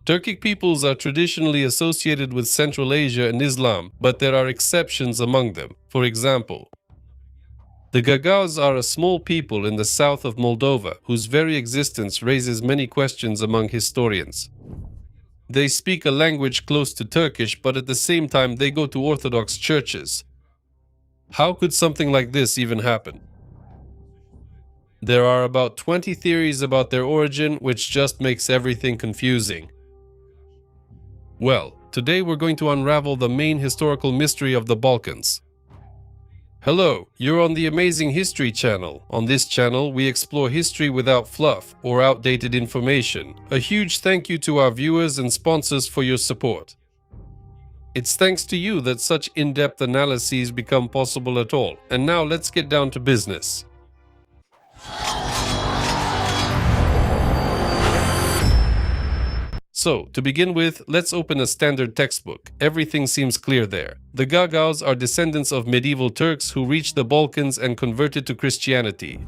Turkic peoples are traditionally associated with Central Asia and Islam, but there are exceptions among them. For example, the Gagauz are a small people in the south of Moldova, whose very existence raises many questions among historians. They speak a language close to Turkish, but at the same time they go to Orthodox churches. How could something like this even happen? There are about 20 theories about their origin, which just makes everything confusing. Well, today we're going to unravel the main historical mystery of the Balkans. Hello, you're on the Amazing History channel. On this channel, we explore history without fluff or outdated information. A huge thank you to our viewers and sponsors for your support. It's thanks to you that such in-depth analyses become possible at all. And now let's get down to business. So, to begin with, let's open a standard textbook. Everything seems clear there. The Gagauz are descendants of medieval Turks who reached the Balkans and converted to Christianity.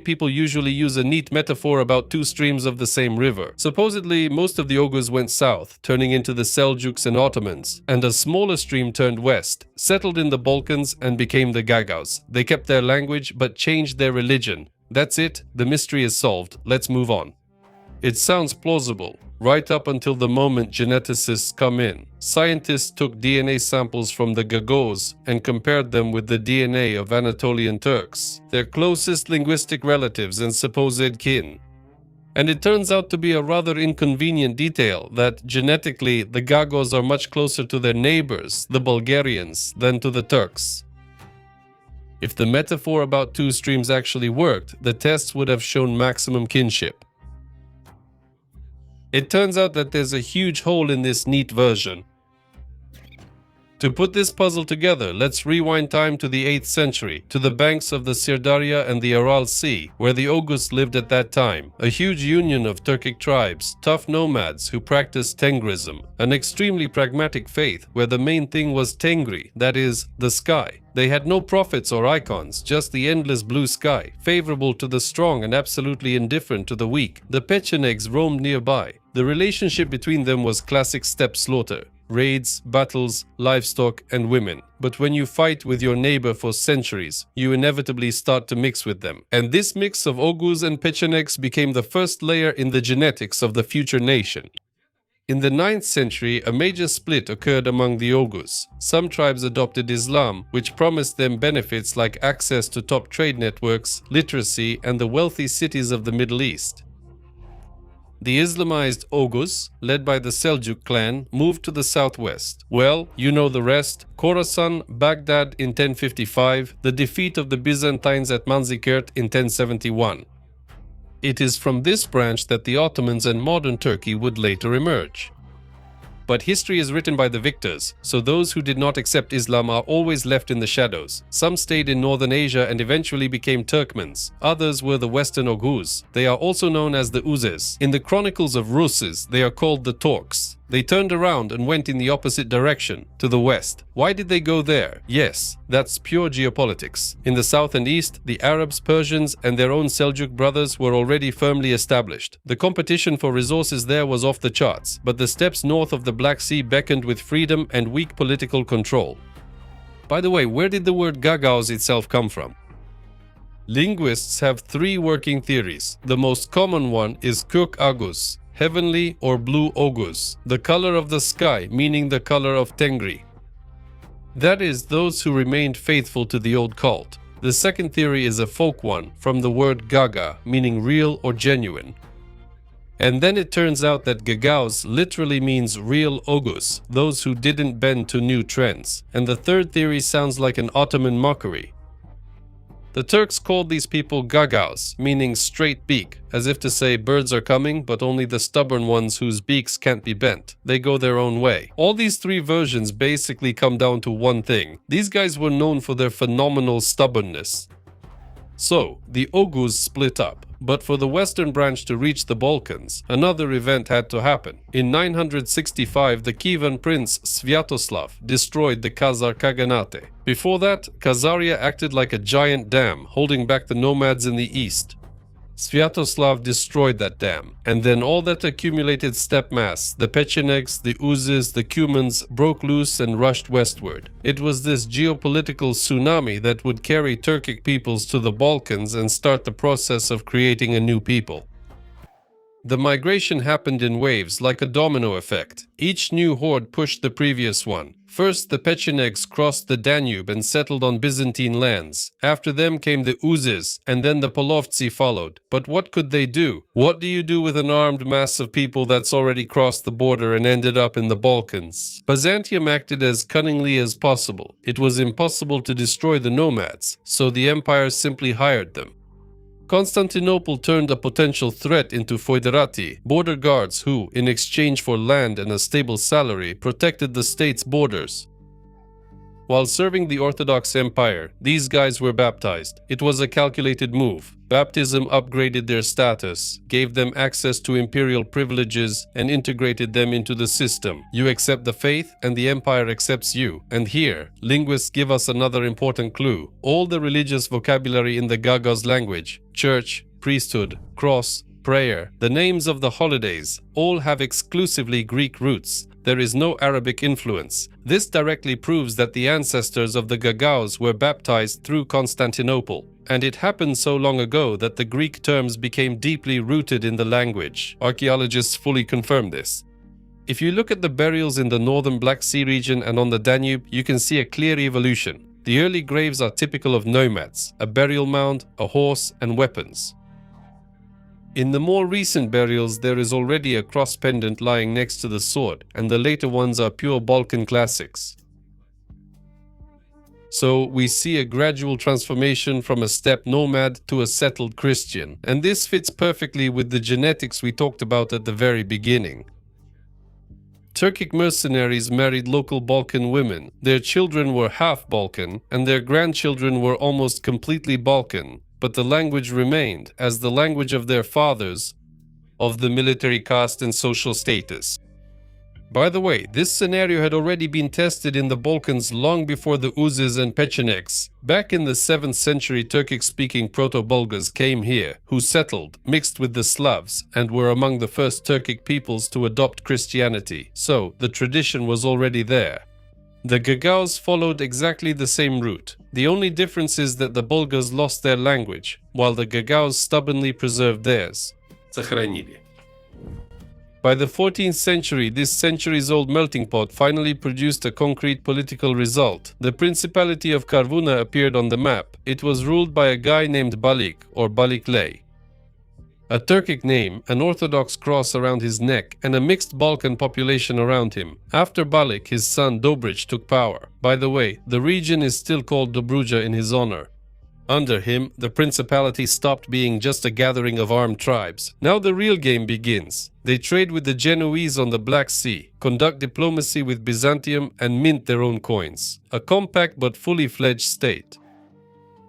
People usually use a neat metaphor about two streams of the same river. Supposedly, most of the Oghuz went south, turning into the Seljuks and Ottomans, and a smaller stream turned west, settled in the Balkans, and became the Gagauz. They kept their language but changed their religion. That's it, the mystery is solved. Let's move on. It sounds plausible. Right up until the moment geneticists come in. Scientists took DNA samples from the Gagauz and compared them with the DNA of Anatolian Turks, their closest linguistic relatives and supposed kin. And it turns out to be a rather inconvenient detail that genetically the Gagauz are much closer to their neighbors, the Bulgarians, than to the Turks. If the metaphor about two streams actually worked, the tests would have shown maximum kinship. It turns out that there's a huge hole in this neat version. To put this puzzle together, let's rewind time to the 8th century, to the banks of the Sirdarya and the Aral Sea, where the Oghuz lived at that time. A huge union of Turkic tribes, tough nomads who practiced Tengrism, an extremely pragmatic faith where the main thing was Tengri, that is, the sky. They had no prophets or icons, just the endless blue sky, favorable to the strong and absolutely indifferent to the weak. The Pechenegs roamed nearby. The relationship between them was classic steppe slaughter. Raids, battles, livestock, and women. But when you fight with your neighbor for centuries, you inevitably start to mix with them. And this mix of Oghuz and Pechenegs became the first layer in the genetics of the future nation. In the 9th century, a major split occurred among the Oghuz. Some tribes adopted Islam, which promised them benefits like access to top trade networks, literacy, and the wealthy cities of the Middle East. The Islamized Oghuz, led by the Seljuk clan, moved to the southwest. Well, you know the rest. Khorasan, Baghdad in 1055, the defeat of the Byzantines at Manzikert in 1071. It is from this branch that the Ottomans and modern Turkey would later emerge. But history is written by the victors, so those who did not accept Islam are always left in the shadows. Some stayed in northern Asia and eventually became Turkmens. Others were the Western Oghuz. They are also known as the Uzes. In the chronicles of Russes, they are called the Torks. They turned around and went in the opposite direction, to the west. Why did they go there? Yes, that's pure geopolitics. In the south and east, the Arabs, Persians, and their own Seljuk brothers were already firmly established. The competition for resources there was off the charts, but the steppes north of the Black Sea beckoned with freedom and weak political control. By the way, where did the word Gagauz itself come from? Linguists have three working theories. The most common one is Kök Agus, heavenly or blue Oghuz, the color of the sky, meaning the color of Tengri. That is, those who remained faithful to the old cult. The second theory is a folk one, from the word Gaga, meaning real or genuine. And then it turns out that Gagauz literally means real Oghuz, those who didn't bend to new trends. And the third theory sounds like an Ottoman mockery. The Turks called these people Gagauz, meaning straight beak, as if to say birds are coming, but only the stubborn ones whose beaks can't be bent. They go their own way. All these three versions basically come down to one thing. These guys were known for their phenomenal stubbornness. So, the Oghuz split up, but for the western branch to reach the Balkans, another event had to happen. In 965, the Kievan prince Sviatoslav destroyed the Khazar Khaganate. Before that, Khazaria acted like a giant dam, holding back the nomads in the east. Sviatoslav destroyed that dam, and then all that accumulated steppe mass, the Pechenegs, the Oghuzes, the Cumans, broke loose and rushed westward. It was this geopolitical tsunami that would carry Turkic peoples to the Balkans and start the process of creating a new people. The migration happened in waves like a domino effect. Each new horde pushed the previous one. First, the Pechenegs crossed the Danube and settled on Byzantine lands. After them came the Oghuzes, and then the Polovtsi followed. But what could they do? What do you do with an armed mass of people that's already crossed the border and ended up in the Balkans? Byzantium acted as cunningly as possible. It was impossible to destroy the nomads, so the empire simply hired them. Constantinople turned a potential threat into foederati, border guards who, in exchange for land and a stable salary, protected the state's borders. While serving the Orthodox Empire, these guys were baptized. It was a calculated move. Baptism upgraded their status, gave them access to imperial privileges, and integrated them into the system. You accept the faith, and the empire accepts you. And here, linguists give us another important clue. All the religious vocabulary in the Gagauz language, church, priesthood, cross, prayer, the names of the holidays, all have exclusively Greek roots. There is no Arabic influence. This directly proves that the ancestors of the Gagauz were baptized through Constantinople. And it happened so long ago that the Greek terms became deeply rooted in the language. Archaeologists fully confirm this. If you look at the burials in the northern Black Sea region and on the Danube, you can see a clear evolution. The early graves are typical of nomads, a burial mound, a horse, and weapons. In the more recent burials, there is already a cross pendant lying next to the sword, and the later ones are pure Balkan classics. So we see a gradual transformation from a steppe nomad to a settled Christian, and this fits perfectly with the genetics we talked about at the very beginning. Turkic mercenaries married local Balkan women, their children were half Balkan, and their grandchildren were almost completely Balkan, but the language remained as the language of their fathers, of the military caste and social status. By the way, this scenario had already been tested in the Balkans long before the Oghuzes and Pechenegs. Back in the 7th century, Turkic-speaking Proto-Bulgars came here, who settled, mixed with the Slavs, and were among the first Turkic peoples to adopt Christianity. So, the tradition was already there. The Gagauz followed exactly the same route. The only difference is that the Bulgars lost their language, while the Gagauz stubbornly preserved theirs. By the 14th century, this centuries-old melting pot finally produced a concrete political result. The Principality of Karvuna appeared on the map. It was ruled by a guy named Balik, or Balikley. A Turkic name, an Orthodox cross around his neck, and a mixed Balkan population around him. After Balik, his son Dobrich took power. By the way, the region is still called Dobruja in his honor. Under him, the principality stopped being just a gathering of armed tribes. Now the real game begins. They trade with the Genoese on the Black Sea, conduct diplomacy with Byzantium, and mint their own coins. A compact but fully fledged state.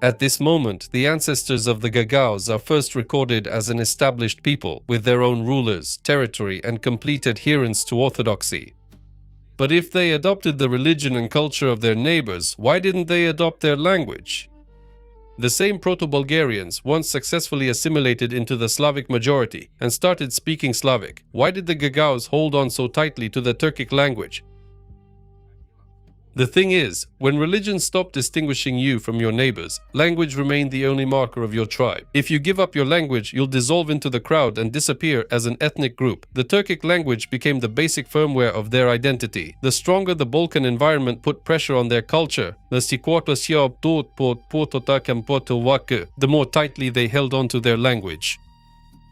At this moment, the ancestors of the Gagauz are first recorded as an established people, with their own rulers, territory, and complete adherence to orthodoxy. But if they adopted the religion and culture of their neighbors, why didn't they adopt their language? The same Proto-Bulgarians once successfully assimilated into the Slavic majority and started speaking Slavic. Why did the Gagauz hold on so tightly to the Turkic language? The thing is, when religion stopped distinguishing you from your neighbors, language remained the only marker of your tribe. If you give up your language, you'll dissolve into the crowd and disappear as an ethnic group. The Turkic language became the basic firmware of their identity. The stronger the Balkan environment put pressure on their culture, the more tightly they held on to their language.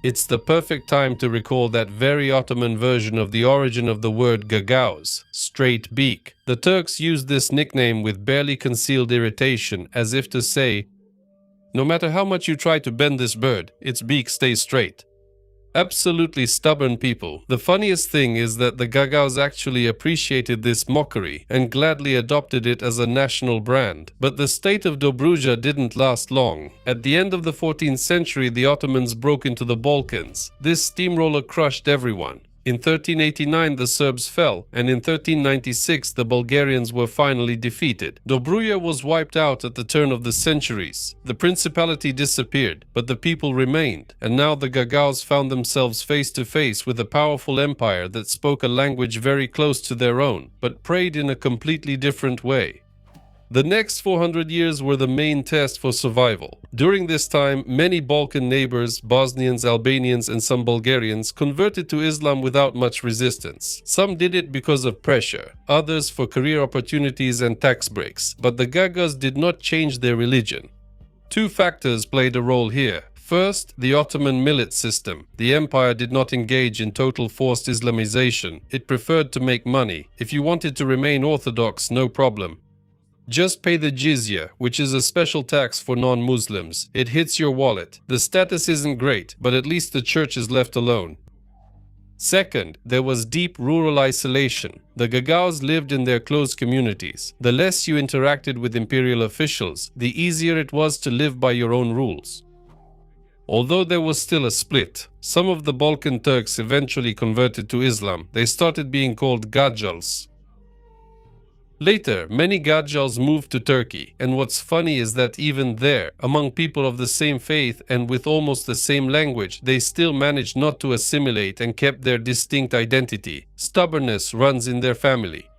It's the perfect time to recall that very Ottoman version of the origin of the word Gagauz, straight beak. The Turks used this nickname with barely concealed irritation, as if to say, no matter how much you try to bend this bird, its beak stays straight. Absolutely stubborn people. The funniest thing is that the Gagauz actually appreciated this mockery and gladly adopted it as a national brand. But the state of Dobruja didn't last long. At the end of the 14th century, the Ottomans broke into the Balkans. This steamroller crushed everyone. In 1389 the Serbs fell, and in 1396 the Bulgarians were finally defeated. Dobruja was wiped out at the turn of the centuries. The principality disappeared, but the people remained, and now the Gagauz found themselves face to face with a powerful empire that spoke a language very close to their own, but prayed in a completely different way. The next 400 years were the main test for survival. During this time, many Balkan neighbors, Bosnians, Albanians, and some Bulgarians converted to Islam without much resistance. Some did it because of pressure, others for career opportunities and tax breaks, but the Gagauz did not change their religion. Two factors played a role here. First, the Ottoman millet system. The empire did not engage in total forced Islamization. It preferred to make money. If you wanted to remain Orthodox, no problem. Just pay the jizya, which is a special tax for non-Muslims. It hits your wallet. The status isn't great, but at least the church is left alone. Second, there was deep rural isolation. The Gagauz lived in their closed communities. The less you interacted with imperial officials, the easier it was to live by your own rules. Although there was still a split, some of the Balkan Turks eventually converted to Islam. They started being called Gagauz. Later, many Gagauz moved to Turkey, and what's funny is that even there, among people of the same faith and with almost the same language, they still managed not to assimilate and kept their distinct identity. Stubbornness runs in their family.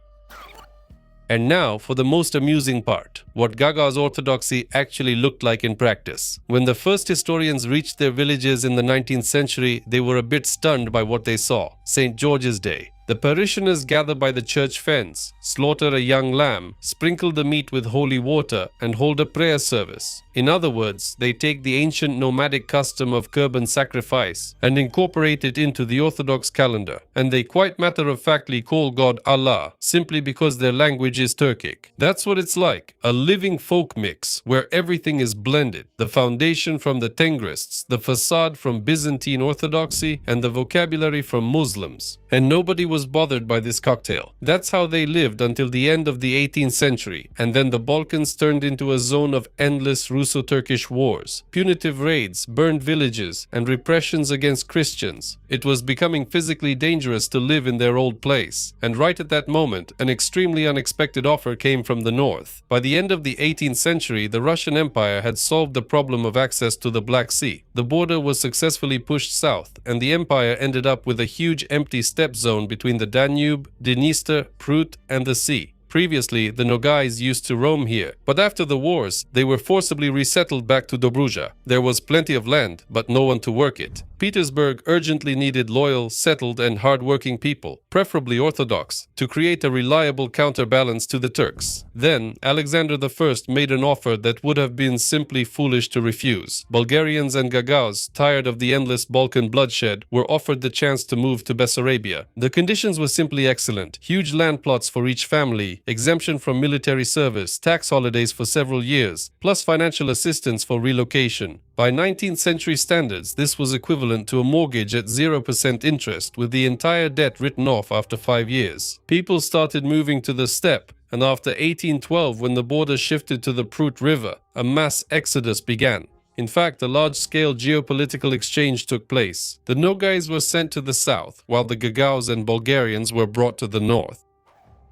And now for the most amusing part, what Gagauz orthodoxy actually looked like in practice. When the first historians reached their villages in the 19th century, they were a bit stunned by what they saw. St. George's Day. The parishioners gather by the church fence, slaughter a young lamb, sprinkle the meat with holy water, and hold a prayer service. In other words, they take the ancient nomadic custom of kurban sacrifice and incorporate it into the Orthodox calendar. And they quite matter-of-factly call God Allah, simply because their language is Turkic. That's what it's like, a living folk mix where everything is blended. The foundation from the Tengrists, the facade from Byzantine Orthodoxy, and the vocabulary from Muslims. And nobody was bothered by this cocktail. That's how they lived until the end of the 18th century, and then the Balkans turned into a zone of endless Russo-Turkish wars, punitive raids, burned villages, and repressions against Christians. It was becoming physically dangerous to live in their old place, and right at that moment, an extremely unexpected offer came from the north. By the end of the 18th century, the Russian Empire had solved the problem of access to the Black Sea. The border was successfully pushed south, and the empire ended up with a huge empty steppe zone between the Danube, Dniester, Prut, and the sea. Previously, the Nogais used to roam here, but after the wars, they were forcibly resettled back to Dobruja. There was plenty of land, but no one to work it. Petersburg urgently needed loyal, settled, and hard-working people, preferably Orthodox, to create a reliable counterbalance to the Turks. Then, Alexander I made an offer that would have been simply foolish to refuse. Bulgarians and Gagauz, tired of the endless Balkan bloodshed, were offered the chance to move to Bessarabia. The conditions were simply excellent. Huge land plots for each family, exemption from military service, tax holidays for several years, plus financial assistance for relocation. By 19th century standards, this was equivalent to a mortgage at 0% interest, with the entire debt written off after 5 years. People started moving to the steppe, and after 1812, when the border shifted to the Prut River, a mass exodus began. In fact, a large-scale geopolitical exchange took place. The Nogais were sent to the south, while the Gagauz and Bulgarians were brought to the north.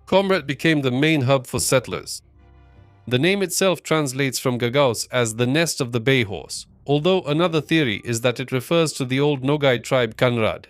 Comrat became the main hub for settlers. The name itself translates from Gagauz as the nest of the bay horse, although another theory is that it refers to the old Nogai tribe Kanrad.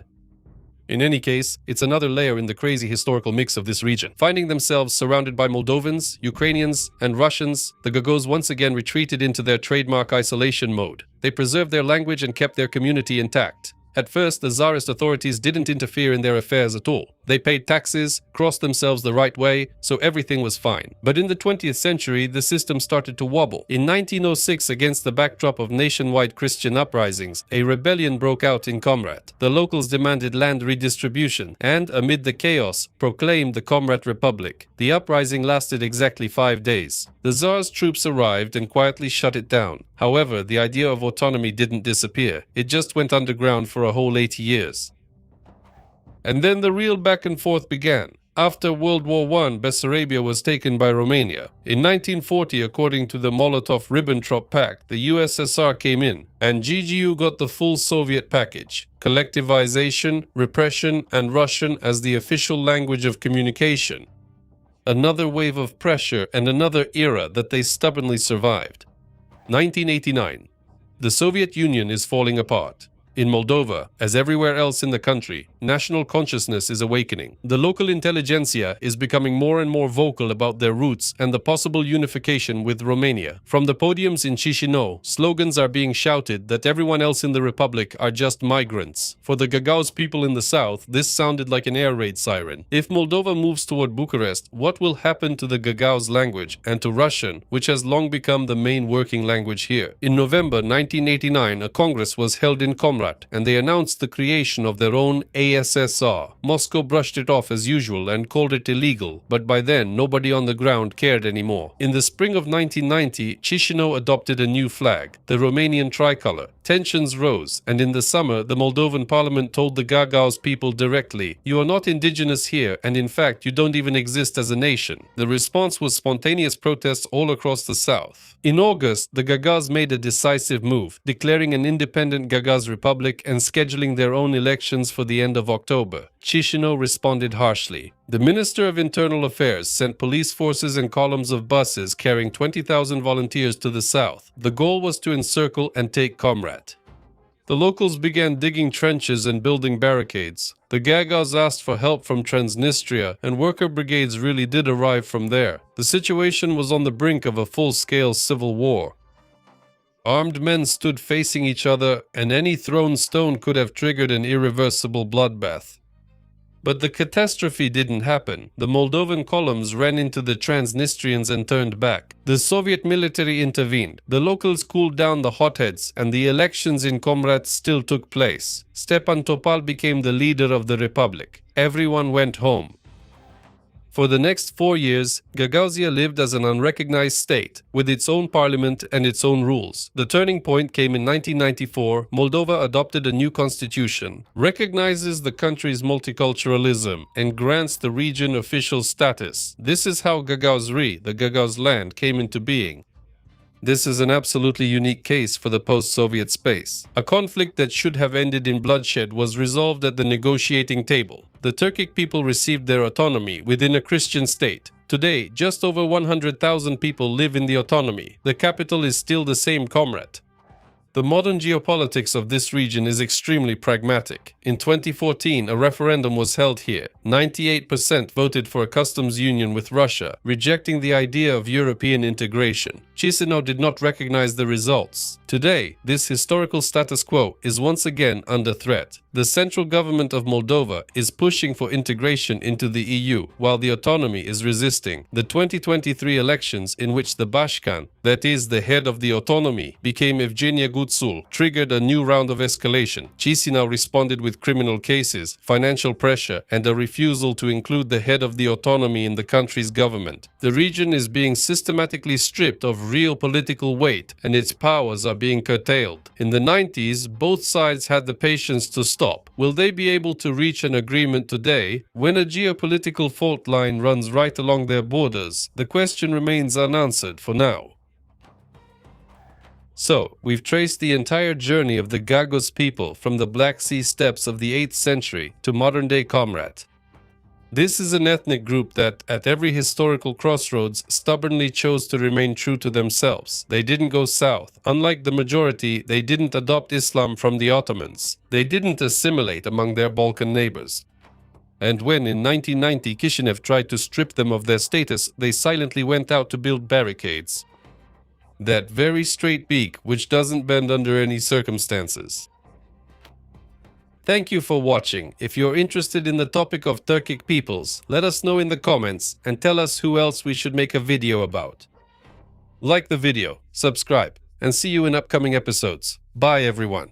In any case, it's another layer in the crazy historical mix of this region. Finding themselves surrounded by Moldovans, Ukrainians, and Russians, the Gagauz once again retreated into their trademark isolation mode. They preserved their language and kept their community intact. At first, the Tsarist authorities didn't interfere in their affairs at all. They paid taxes, crossed themselves the right way, so everything was fine. But in the 20th century, the system started to wobble. In 1906, against the backdrop of nationwide Christian uprisings, a rebellion broke out in Comrat. The locals demanded land redistribution and, amid the chaos, proclaimed the Comrat Republic. The uprising lasted exactly 5 days. The Tsar's troops arrived and quietly shut it down. However, the idea of autonomy didn't disappear. It just went underground for a whole 80 years. And then the real back and forth began. After World War I, Bessarabia was taken by Romania. In 1940, according to the Molotov-Ribbentrop Pact, the USSR came in, and GGU got the full Soviet package: collectivization, repression, and Russian as the official language of communication. Another wave of pressure and another era that they stubbornly survived. 1989. The Soviet Union is falling apart. In Moldova, as everywhere else in the country, national consciousness is awakening. The local intelligentsia is becoming more and more vocal about their roots and the possible unification with Romania. From the podiums in Chisinau, slogans are being shouted that everyone else in the republic are just migrants. For the Gagauz people in the south, this sounded like an air raid siren. If Moldova moves toward Bucharest, what will happen to the Gagauz language and to Russian, which has long become the main working language here? In November 1989, a congress was held in Comrat, and they announced the creation of their own ASSR. Moscow brushed it off as usual and called it illegal, but by then nobody on the ground cared anymore. In the spring of 1990, Chisinau adopted a new flag, the Romanian tricolor. Tensions rose, and in the summer, the Moldovan parliament told the Gagauz people directly, "You are not indigenous here, and in fact, you don't even exist as a nation." The response was spontaneous protests all across the south. In August, the Gagauz made a decisive move, declaring an independent Gagauz republic and scheduling their own elections for the end of October. Chisinau responded harshly. The Minister of Internal Affairs sent police forces and columns of buses carrying 20,000 volunteers to the south. The goal was to encircle and take Comrat. The locals began digging trenches and building barricades. The Gagauz asked for help from Transnistria, and worker brigades really did arrive from there. The situation was on the brink of a full-scale civil war. Armed men stood facing each other, and any thrown stone could have triggered an irreversible bloodbath. But the catastrophe didn't happen. The Moldovan columns ran into the Transnistrians and turned back. The Soviet military intervened. The locals cooled down the hotheads, and the elections in Comrat still took place. Stepan Topal became the leader of the republic. Everyone went home. For the next 4 years, Gagauzia lived as an unrecognized state, with its own parliament and its own rules. The turning point came in 1994. Moldova adopted a new constitution, recognizes the country's multiculturalism, and grants the region official status. This is how Gagauzri, the Gagauz land, came into being. This is an absolutely unique case for the post-Soviet space. A conflict that should have ended in bloodshed was resolved at the negotiating table. The Turkic people received their autonomy within a Christian state. Today, just over 100,000 people live in the autonomy. The capital is still the same Comrat. The modern geopolitics of this region is extremely pragmatic. In 2014, a referendum was held here. 98% voted for a customs union with Russia, rejecting the idea of European integration. Chisinau did not recognize the results. Today, this historical status quo is once again under threat. The central government of Moldova is pushing for integration into the EU, while the autonomy is resisting. The 2023 elections, in which the Bashkan, that is, the head of the autonomy, became Evgenia Gutsul, triggered a new round of escalation. Chisinau responded with criminal cases, financial pressure, and a refusal to include the head of the autonomy in the country's government. The region is being systematically stripped of real political weight, and its powers are being curtailed. In the 90s, both sides had the patience to stop. Will they be able to reach an agreement today, when a geopolitical fault line runs right along their borders? The question remains unanswered for now. So, we've traced the entire journey of the Gagauz people from the Black Sea steppes of the 8th century to modern-day Comrat. This is an ethnic group that, at every historical crossroads, stubbornly chose to remain true to themselves. They didn't go south. Unlike the majority, they didn't adopt Islam from the Ottomans. They didn't assimilate among their Balkan neighbors. And when, in 1990, Chisinau tried to strip them of their status, they silently went out to build barricades. That very straight beak which doesn't bend under any circumstances. Thank you for watching. If you're interested in the topic of Turkic peoples, let us know in the comments and tell us who else we should make a video about. Like the video, subscribe, and see you in upcoming episodes. Bye everyone.